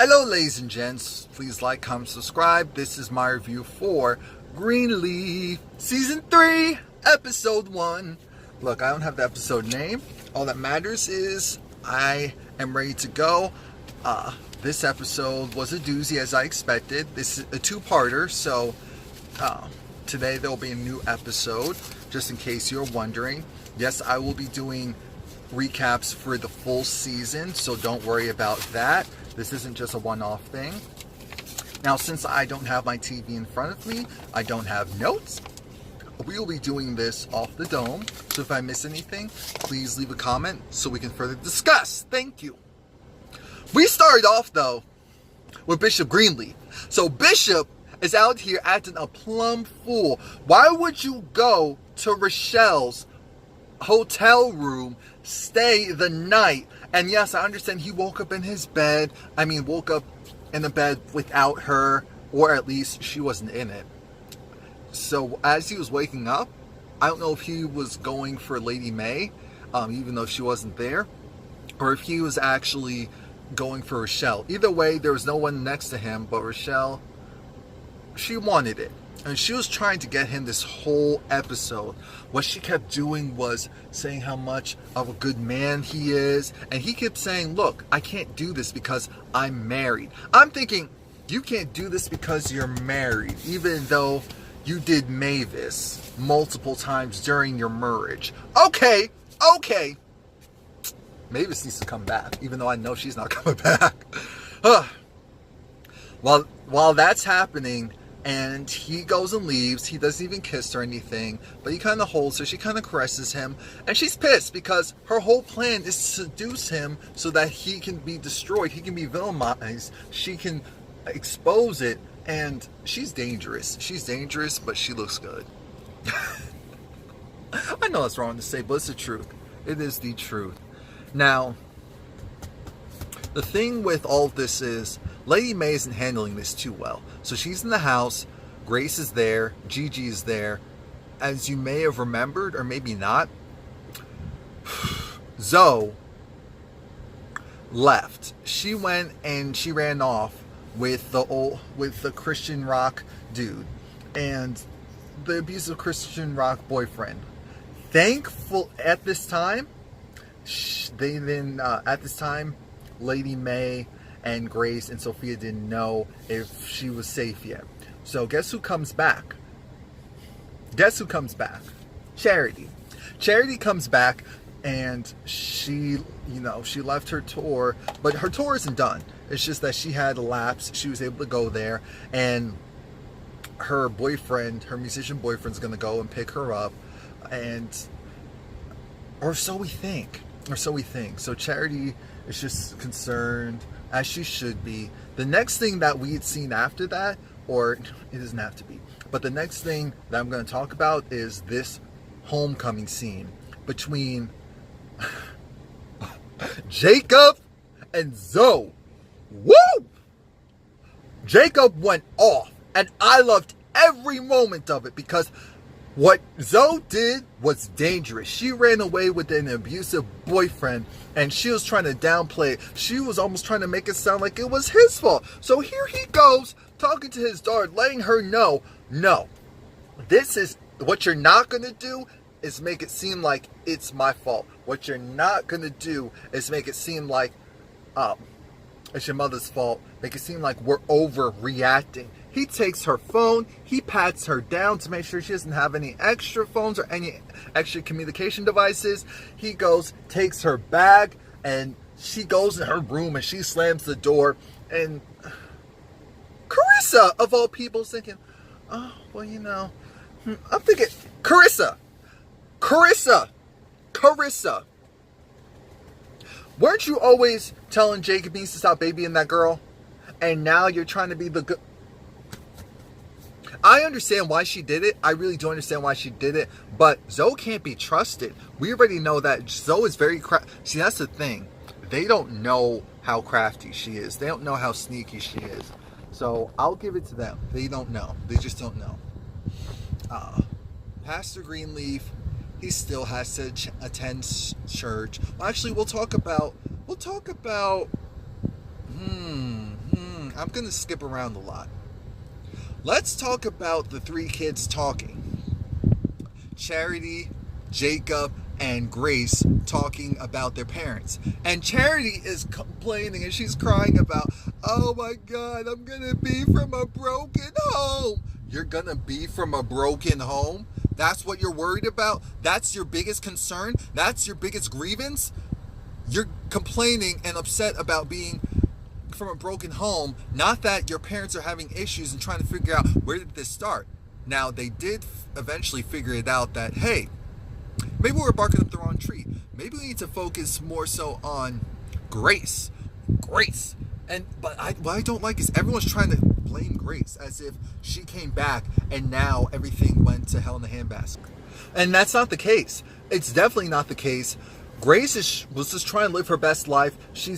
Hello ladies and gents, please like, comment, subscribe. This is my review for Greenleaf Season 3, Episode 1. Look, I don't have the episode name. All that matters is I am ready to go. This episode was a doozy as I expected. This is a two-parter, so today there will be a new episode, just in case you're wondering. Yes, I will be doing recaps for the full season, so don't worry about that. This isn't just a one-off thing. Now, since I don't have my TV in front of me, I don't have notes, we will be doing this off the dome. So if I miss anything, please leave a comment so we can further discuss. Thank you. We started off, though, with Bishop Greenleaf. So Bishop is out here acting a plumb fool. Why would you go to Rochelle's hotel room, stay the night? And yes, I understand he woke up in his bed. Woke up in the bed without her, or at least she wasn't in it. So as he was waking up, I don't know if he was going for Lady May, even though she wasn't there, or if he was actually going for Rochelle. Either way, there was no one next to him, but Rochelle, she wanted it. And she was trying to get him this whole episode. What she kept doing was saying how much of a good man he is. And he kept saying, look, I can't do this because I'm married. I'm thinking, you can't do this because you're married, even though you did Mavis multiple times during your marriage. Okay. Mavis needs to come back, even though I know she's not coming back. While that's happening, and he goes and leaves. He doesn't even kiss her or anything, but he kind of holds her. She kind of caresses him, and she's pissed because her whole plan is to seduce him so that he can be destroyed. He can be villainized. She can expose it, and she's dangerous. She's dangerous, but she looks good. I know it's wrong to say, but it's the truth. It is the truth. Now, the thing with all of this is Lady May isn't handling this too well. So she's in the house, Grace is there, Gigi is there. As you may have remembered, or maybe not, Zoe left. She went and she ran off with the Christian rock dude and the abusive Christian rock boyfriend. Thankful at this time, Lady May and Grace and Sophia didn't know if she was safe yet. So guess who comes back? Charity. Charity comes back, and she left her tour, but her tour isn't done. It's just that she had a lapse. She was able to go there, and her boyfriend, her musician boyfriend's gonna go and pick her up, or so we think. So Charity is just concerned, as she should be. The next thing that we had seen after that, or it doesn't have to be, but the next thing that I'm going to talk about is this homecoming scene between Jacob and Zoe. Woo! Jacob went off, and I loved every moment of it because what Zoe did was dangerous. She ran away with an abusive boyfriend, and she was trying to downplay it. She was almost trying to make it sound like it was his fault. So here he goes, talking to his daughter, letting her know, no, this is, what you're not going to do is make it seem like it's my fault. What you're not going to do is make it seem like it's your mother's fault. Make it seem like we're overreacting. He takes her phone, he pats her down to make sure she doesn't have any extra phones or any extra communication devices. He goes, takes her bag, and she goes in her room and she slams the door. And Carissa, of all people, is thinking, oh, well, I'm thinking, Carissa. Weren't you always telling Jacob needs to stop babying that girl? And now you're trying to be the good. I understand why she did it. I really do understand why she did it. But Zoe can't be trusted. We already know that Zoe is very See, that's the thing. They don't know how crafty she is. They don't know how sneaky she is. So I'll give it to them. They don't know. They just don't know. Pastor Greenleaf, he still has to attend church. Well, actually, we'll talk about I'm going to skip around a lot. Let's talk about the three kids talking. Charity, Jacob, and Grace talking about their parents. And Charity is complaining and she's crying about, oh my God, I'm going to be from a broken home. You're going to be from a broken home? That's what you're worried about? That's your biggest concern? That's your biggest grievance? You're complaining and upset about being from a broken home, not that your parents are having issues and trying to figure out where did this start. Now, they did eventually figure it out that, hey, maybe we're barking up the wrong tree. Maybe we need to focus more so on Grace. But what I don't like is everyone's trying to blame Grace as if she came back and now everything went to hell in a handbasket. And that's not the case. It's definitely not the case. Grace was just trying to live her best life. She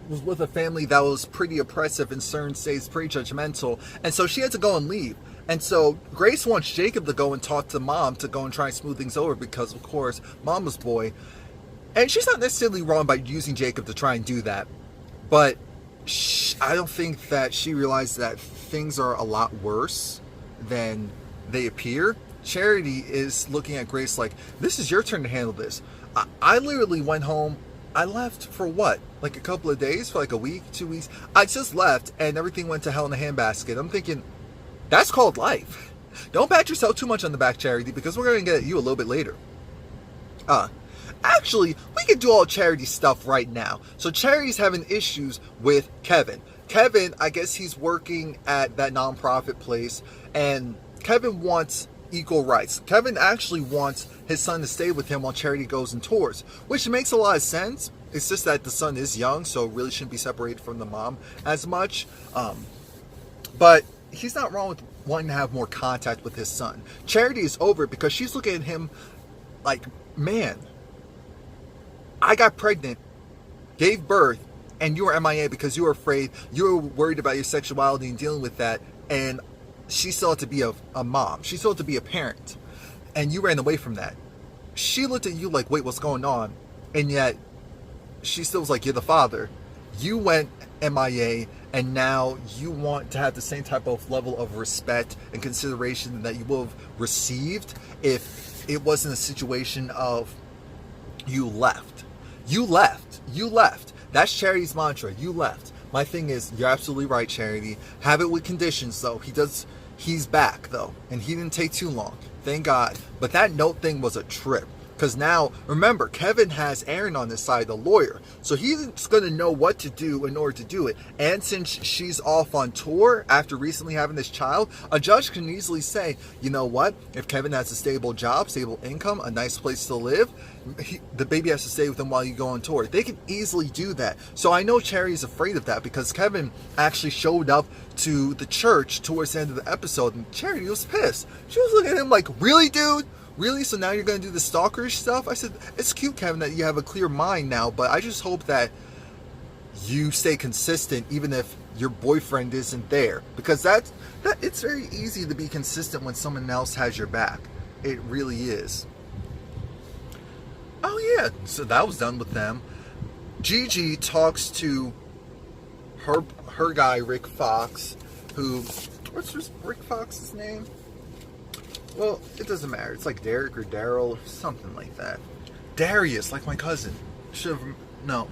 was with a family that was pretty oppressive and certain states pretty judgmental. And so she had to go and leave. And so Grace wants Jacob to go and talk to Mom to go and try and smooth things over because, of course, Mama's boy. And she's not necessarily wrong by using Jacob to try and do that. But I don't think that she realized that things are a lot worse than they appear. Charity is looking at Grace like, this is your turn to handle this. I literally went home. I left for what? Like a couple of days? For like a week, 2 weeks? I just left and everything went to hell in a handbasket. I'm thinking, that's called life. Don't pat yourself too much on the back, Charity, because we're going to get at you a little bit later. Actually, we can do all Charity stuff right now. So Charity's having issues with Kevin. Kevin, I guess he's working at that nonprofit place, and Kevin wants equal rights. Kevin actually wants his son to stay with him while Charity goes and tours, which makes a lot of sense. It's just that the son is young, so really shouldn't be separated from the mom as much. But he's not wrong with wanting to have more contact with his son. Charity is over it because she's looking at him like, man, I got pregnant, gave birth, and you were MIA because you were afraid, you were worried about your sexuality and dealing with that, and she still had to be a mom. She still had to be a parent. And you ran away from that. She looked at you like, wait, what's going on? And yet, she still was like, you're the father. You went MIA, and now you want to have the same type of level of respect and consideration that you would have received if it wasn't a situation of you left. You left. That's Charity's mantra. You left. My thing is, you're absolutely right, Charity. Have it with conditions, though. He's back, though. And he didn't take too long. Thank God. But that note thing was a trip. Because now, remember, Kevin has Aaron on his side, the lawyer. So he's going to know what to do in order to do it. And since she's off on tour after recently having this child, a judge can easily say, you know what? If Kevin has a stable job, stable income, a nice place to live, the baby has to stay with him while you go on tour. They can easily do that. So I know Charity's afraid of that because Kevin actually showed up to the church towards the end of the episode. And Charity was pissed. She was looking at him like, really, dude? Really? So now you're going to do the stalkerish stuff? I said, it's cute, Kevin, that you have a clear mind now, but I just hope that you stay consistent even if your boyfriend isn't there. Because it's very easy to be consistent when someone else has your back. It really is. Oh yeah, so that was done with them. Gigi talks to her guy, Rick Fox, who, what's Rick Fox's name? Well, it doesn't matter. It's like Derek or Daryl, something like that. Darius, like my cousin. Should have known.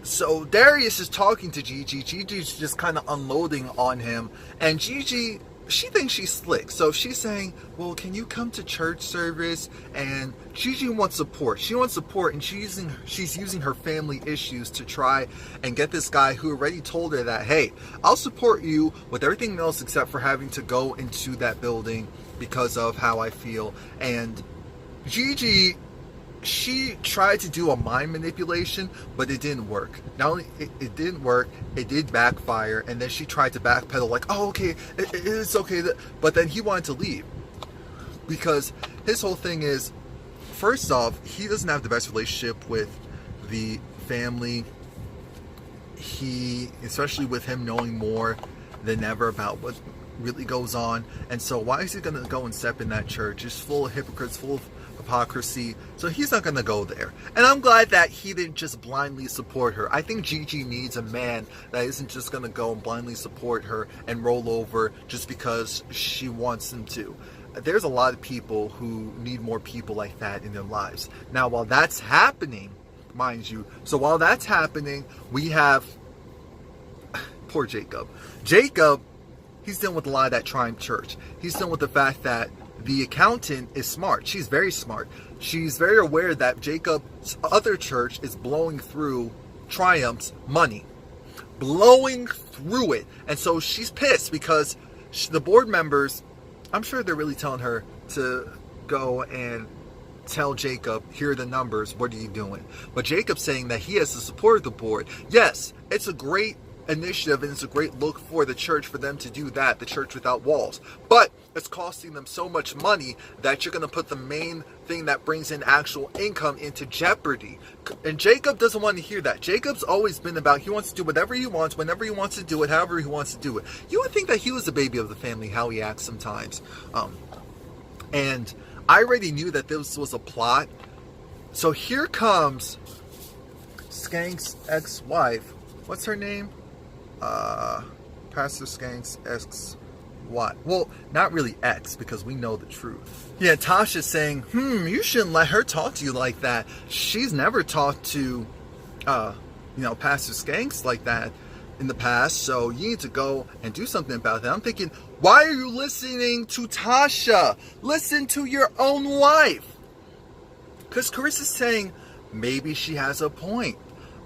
So Darius is talking to Gigi. Gigi's just kind of unloading on him. And Gigi, she thinks she's slick. So she's saying, well, can you come to church service? And Gigi wants support. She wants support, and she's using her family issues to try and get this guy who already told her that, hey, I'll support you with everything else except for having to go into that building because of how I feel. And Gigi, she tried to do a mind manipulation, but it didn't work. Not only it didn't work, it did backfire. And then she tried to backpedal like, oh, okay, it's okay. But then he wanted to leave because his whole thing is, first off, he doesn't have the best relationship with the family. Especially with him knowing more than ever about what really goes on. And so why is he going to go and step in that church? It's full of hypocrites, full hypocrisy, so he's not going to go there. And I'm glad that he didn't just blindly support her. I think Gigi needs a man that isn't just going to go and blindly support her and roll over just because she wants him to. There's a lot of people who need more people like that in their lives. Now, while that's happening, mind you, so while that's happening, we have poor Jacob. Jacob, he's dealing with a lot of that Triumph Church. He's dealing with the fact that the accountant is smart. She's very smart. She's very aware that Jacob's other church is blowing through Triumph's money. Blowing through it. And so she's pissed because the board members, I'm sure they're really telling her to go and tell Jacob, here are the numbers, what are you doing? But Jacob's saying that he has the support of the board. Yes, it's a great initiative and it's a great look for the church for them to do that, the church without walls. But it's costing them so much money that you're going to put the main thing that brings in actual income into jeopardy. And Jacob doesn't want to hear that. Jacob's always been about, he wants to do whatever he wants, whenever he wants to do it, however he wants to do it. You would think that he was the baby of the family, how he acts sometimes. And I already knew that this was a plot. So here comes Skank's ex-wife. What's her name? Pastor Skank's ex-wife. Well, not really ex, because we know the truth. Yeah, Tasha's saying, you shouldn't let her talk to you like that. She's never talked to, Pastor Skanks like that in the past, so you need to go and do something about that. I'm thinking, why are you listening to Tasha? Listen to your own wife. Because Carissa's saying, maybe she has a point.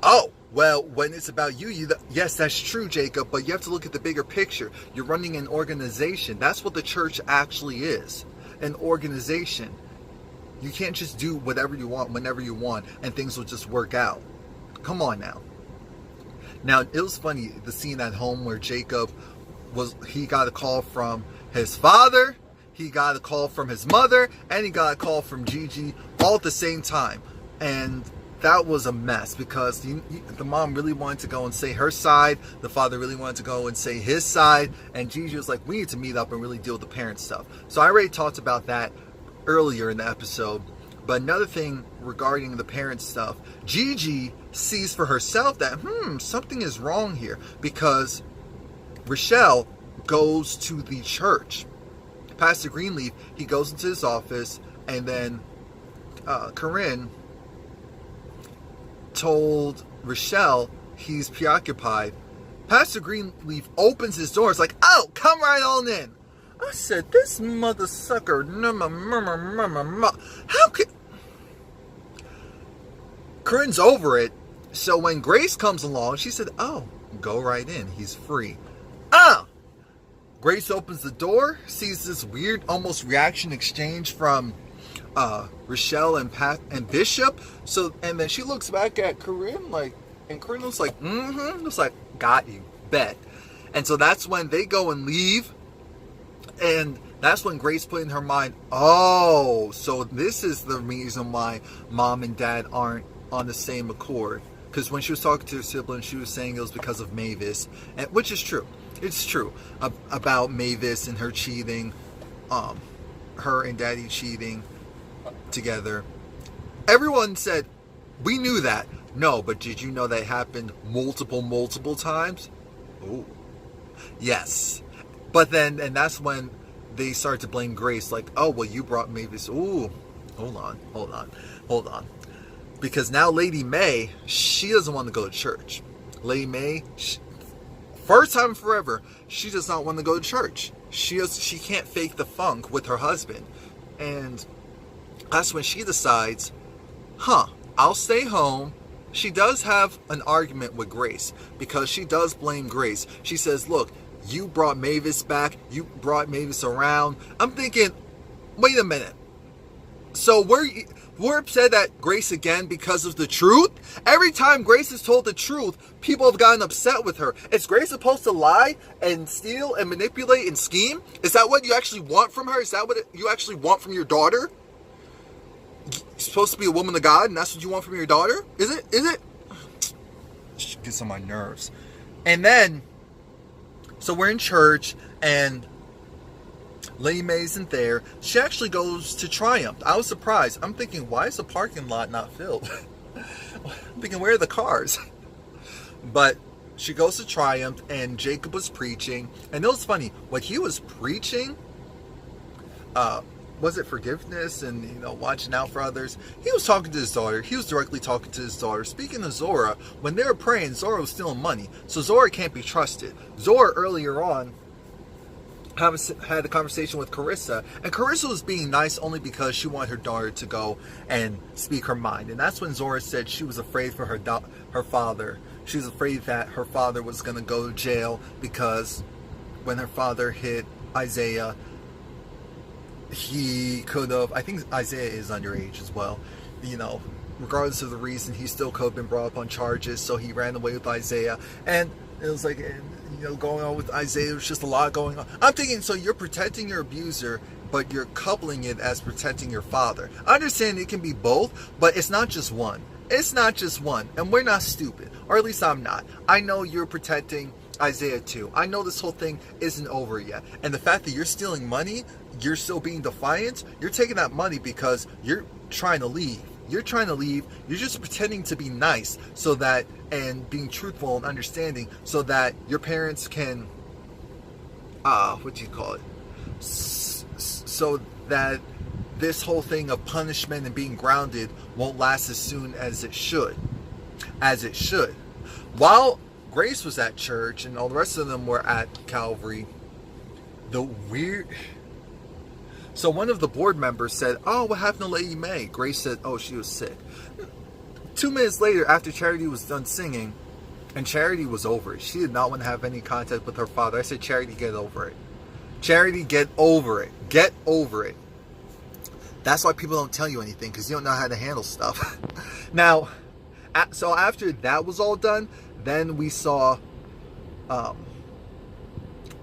Oh, well, when it's about you, yes, that's true, Jacob, but you have to look at the bigger picture. You're running an organization. That's what the church actually is, an organization. You can't just do whatever you want, whenever you want, and things will just work out. Come on now. Now, it was funny, the scene at home where Jacob he got a call from his father, he got a call from his mother, and he got a call from Gigi all at the same time. And that was a mess because the mom really wanted to go and say her side, the father really wanted to go and say his side, and Gigi was like, we need to meet up and really deal with the parent stuff. So I already talked about that earlier in the episode. But another thing regarding the parent stuff, Gigi sees for herself that, something is wrong here, because Rochelle goes to the church. Pastor Greenleaf, he goes into his office, and then Corinne told Rochelle he's preoccupied. Pastor Greenleaf opens his door. It's like, oh, come right on in. I said, this mother sucker, how could... Corinne's over it. So when Grace comes along, she said, oh, go right in. He's free. Grace opens the door, sees this weird, almost reaction exchange from Rochelle and Bishop. So, and then she looks back at Corinne, and Corinne looks like, looks like, got you, bet. And so that's when they go and leave. And that's when Grace put in her mind, oh, so this is the reason why mom and dad aren't on the same accord. Because when she was talking to her sibling, she was saying it was because of Mavis, which is true. It's true about Mavis and her cheating, her and Daddy cheating together. Everyone said, we knew that. No, but did you know that happened multiple times? Oh, yes. But then, and that's when they started to blame Grace, like, oh, well, you brought Mavis. Ooh, hold on. Because now Lady May, she doesn't want to go to church. Lady May, first time forever, she does not want to go to church. She can't fake the funk with her husband. And that's when she decides, I'll stay home. She does have an argument with Grace because she does blame Grace. She says, look, you brought Mavis back. You brought Mavis around. I'm thinking, wait a minute. So we're upset at Grace again because of the truth? Every time Grace is told the truth, people have gotten upset with her. Is Grace supposed to lie and steal and manipulate and scheme? Is that what you actually want from her? Is that what you actually want from your daughter? You're supposed to be a woman of God and that's what you want from your daughter? Is it? It gets on my nerves. And then, so we're in church and LeMay isn't there. She actually goes to Triumph. I was surprised. I'm thinking, why is the parking lot not filled? I'm thinking, where are the cars? But she goes to Triumph, and Jacob was preaching. And it was funny. What he was preaching, was it forgiveness and, watching out for others? He was talking to his daughter. He was directly talking to his daughter. Speaking of Zora, when they were praying, Zora was stealing money. So Zora can't be trusted. Zora, earlier on, had a conversation with Carissa, and Carissa was being nice only because she wanted her daughter to go and speak her mind. And that's when Zora said she was afraid for her father. She was afraid that her father was going to go to jail because when her father hit Isaiah, he could have, I think Isaiah is underage as well, regardless of the reason, he still could have been brought up on charges, so he ran away with Isaiah. And it was like, going on with Isaiah, there was just a lot going on. I'm thinking, so you're protecting your abuser, but you're coupling it as protecting your father. I understand it can be both, but it's not just one. It's not just one. And we're not stupid. Or at least I'm not. I know you're protecting Isaiah too. I know this whole thing isn't over yet. And the fact that you're stealing money, you're still being defiant, you're taking that money because you're trying to leave. You're trying to leave. You're just pretending to be nice so that, and being truthful and understanding so that your parents can, what do you call it? So that this whole thing of punishment and being grounded won't last as soon as it should. As it should. While Grace was at church and all the rest of them were at Calvary, so one of the board members said, "Oh, what happened to Lady May?" Grace said, "Oh, she was sick." 2 minutes later, after Charity was done singing, and Charity was over it. She did not want to have any contact with her father. I said, "Charity, get over it. Charity, get over it. Get over it." That's why people don't tell you anything, because you don't know how to handle stuff. Now, so after that was all done, then we saw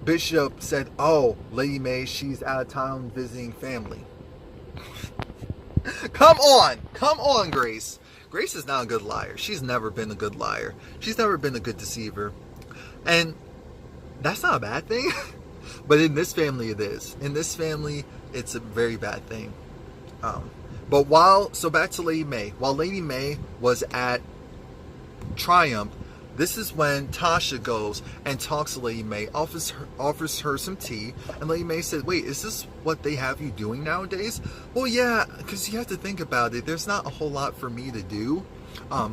Bishop said, "Oh, Lady May, she's out of town visiting family." Come on, Grace. Grace is not a good liar. She's never been a good liar. She's never been a good deceiver. And that's not a bad thing. But in this family, it is. In this family, it's a very bad thing. But back to Lady May. While Lady May was at Triumph, this is when Tasha goes and talks to Lady May, offers her some tea, and Lady May said, "Wait, is this what they have you doing nowadays?" "Well, yeah, because you have to think about it. There's not a whole lot for me to do,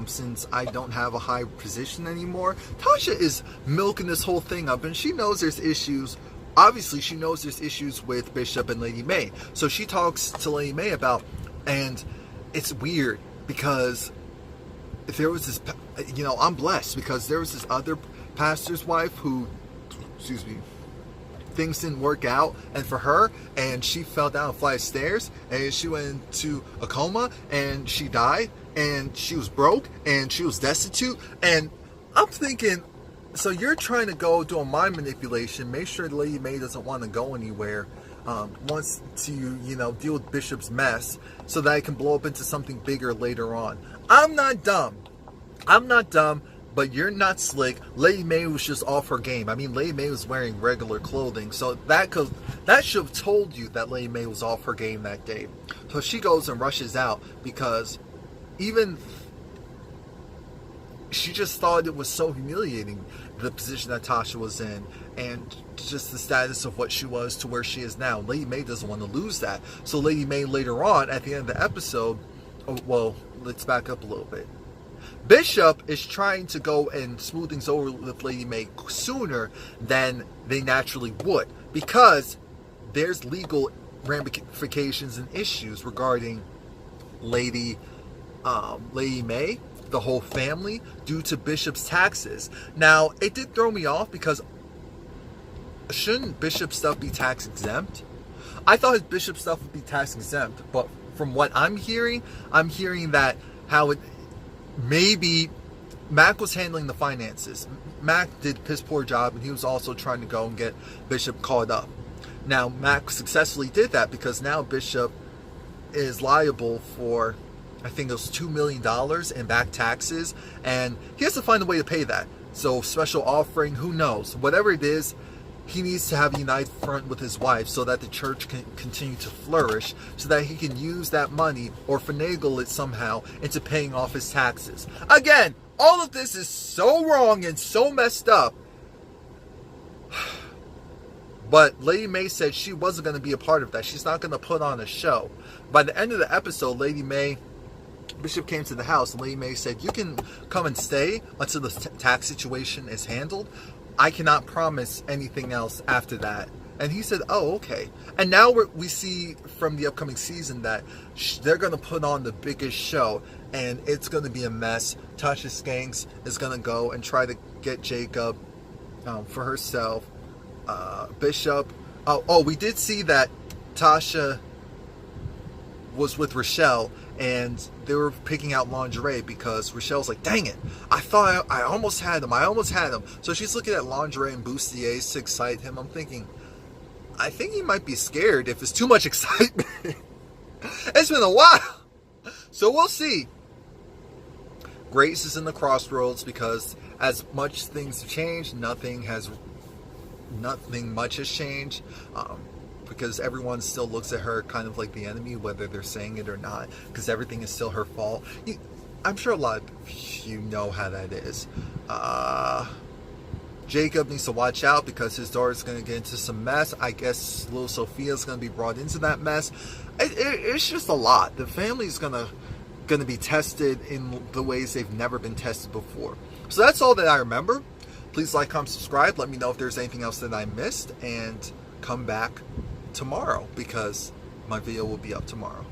since I don't have a high position anymore." Tasha is milking this whole thing up, and she knows there's issues. Obviously, she knows there's issues with Bishop and Lady May. So she talks to Lady May about, and it's weird because if there was this, I'm blessed because there was this other pastor's wife who, things didn't work out, and for her, and she fell down a flight of stairs, and she went into a coma, and she died, and she was broke, and she was destitute, and I'm thinking, so you're trying to go do a mind manipulation, make sure Lady May doesn't want to go anywhere, wants to, deal with Bishop's mess, so that it can blow up into something bigger later on. I'm not dumb, but you're not slick. Lady May was just off her game. I mean, Lady May was wearing regular clothing, so that should have told you that Lady May was off her game that day. So she goes and rushes out because she just thought it was so humiliating, the position that Tasha was in, and just the status of what she was to where she is now. Lady May doesn't want to lose that. So Lady May later on, at the end of the episode, let's back up a little bit. Bishop is trying to go and smooth things over with Lady May sooner than they naturally would, because there's legal ramifications and issues regarding Lady May, the whole family, due to Bishop's taxes. Now, it did throw me off because shouldn't Bishop's stuff be tax exempt? I thought his Bishop stuff would be tax exempt, but from what I'm hearing that how it maybe Mac was handling the finances. Mac did a piss poor job, and he was also trying to go and get Bishop caught up. Now, Mac successfully did that because now Bishop is liable for, I think it was $2 million in back taxes, and he has to find a way to pay that. So special offering, who knows? Whatever it is, he needs to have a united front with his wife so that the church can continue to flourish, so that he can use that money or finagle it somehow into paying off his taxes. Again, all of this is so wrong and so messed up. But Lady May said she wasn't going to be a part of that. She's not going to put on a show. By the end of the episode, Bishop came to the house, and Lady May said, you can come and stay until the tax situation is handled. I cannot promise anything else after that. And he said, oh, okay. And now we see from the upcoming season that they're going to put on the biggest show, and it's going to be a mess. Tasha Skanks is going to go and try to get Jacob for herself. Bishop. Oh, we did see that Tasha was with Rochelle, and they were picking out lingerie because Rochelle's like, dang it, I thought I almost had him. So she's looking at lingerie and bustiers to excite him. I'm thinking, I think he might be scared if it's too much excitement. It's been a while. So we'll see. Grace is in the crossroads because as much things have changed, nothing much has changed. Because everyone still looks at her kind of like the enemy, whether they're saying it or not, because everything is still her fault. I'm sure a lot of you know how that is. Jacob needs to watch out because his daughter's going to get into some mess. I guess little Sophia's going to be brought into that mess. It's just a lot. The family's going to be tested in the ways they've never been tested before. So that's all that I remember. Please like, comment, subscribe. Let me know if there's anything else that I missed, and come back tomorrow because my video will be up tomorrow.